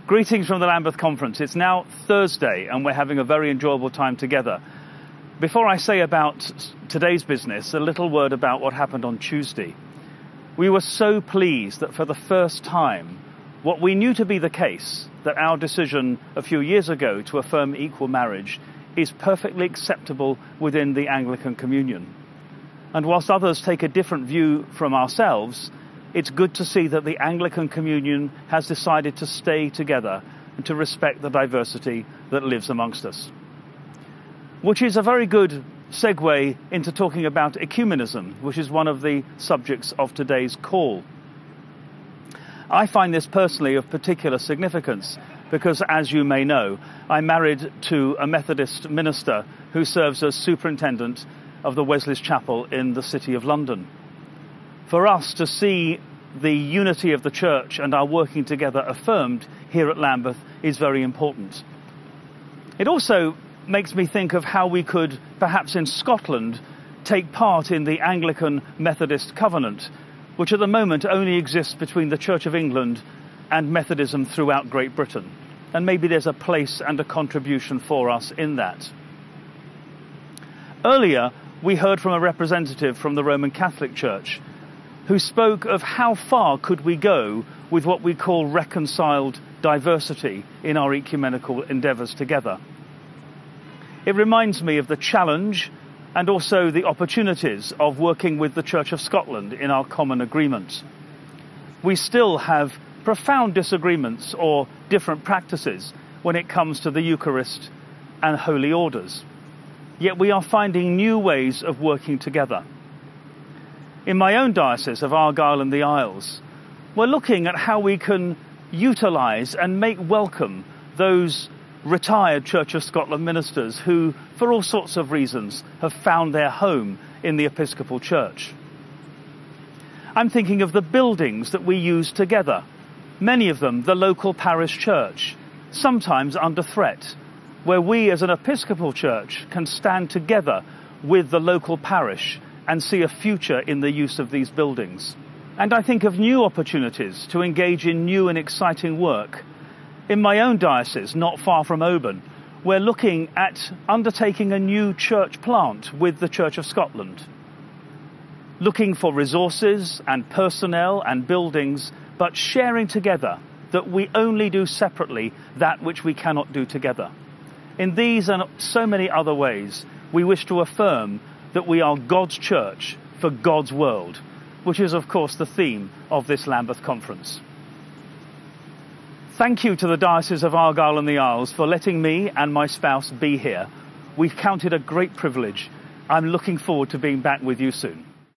Greetings from the Lambeth Conference. It's now Thursday and we're having a very enjoyable time together. Before I say about today's business, a little word about what happened on Tuesday. We were so pleased that for the first time, what we knew to be the case, that our decision a few years ago to affirm equal marriage is perfectly acceptable within the Anglican Communion. And whilst others take a different view from ourselves, it's good to see that the Anglican Communion has decided to stay together and to respect the diversity that lives amongst us. Which is a very good segue into talking about ecumenism, which is one of the subjects of today's call. I find this personally of particular significance because, as you may know, I'm married to a Methodist minister who serves as superintendent of the Wesley's Chapel in the City of London. For us to see the unity of the church and our working together affirmed here at Lambeth is very important. It also makes me think of how we could, perhaps in Scotland, take part in the Anglican Methodist covenant, which at the moment only exists between the Church of England and Methodism throughout Great Britain. And maybe there's a place and a contribution for us in that. Earlier, we heard from a representative from the Roman Catholic Church who spoke of how far could we go with what we call reconciled diversity in our ecumenical endeavours together. It reminds me of the challenge and also the opportunities of working with the Church of Scotland in our common agreement. We still have profound disagreements or different practices when it comes to the Eucharist and holy orders. Yet we are finding new ways of working together. In my own diocese of Argyll The Isles, we're looking at how we can utilise and make welcome those retired Church of Scotland ministers who, for all sorts of reasons, have found their home in the Episcopal Church. I'm thinking of the buildings that we use together, many of them the local parish church, sometimes under threat, where we as an Episcopal Church can stand together with the local parish and see a future in the use of these buildings. And I think of new opportunities to engage in new and exciting work. In my own diocese, not far from Oban, we're looking at undertaking a new church plant with the Church of Scotland, looking for resources and personnel and buildings, but sharing together that we only do separately that which we cannot do together. In these and so many other ways, we wish to affirm that we are God's church for God's world, which is, of course, the theme of this Lambeth Conference. Thank you to the Diocese of Argyll The Isles for letting me and my spouse be here. We've counted a great privilege. I'm looking forward to being back with you soon.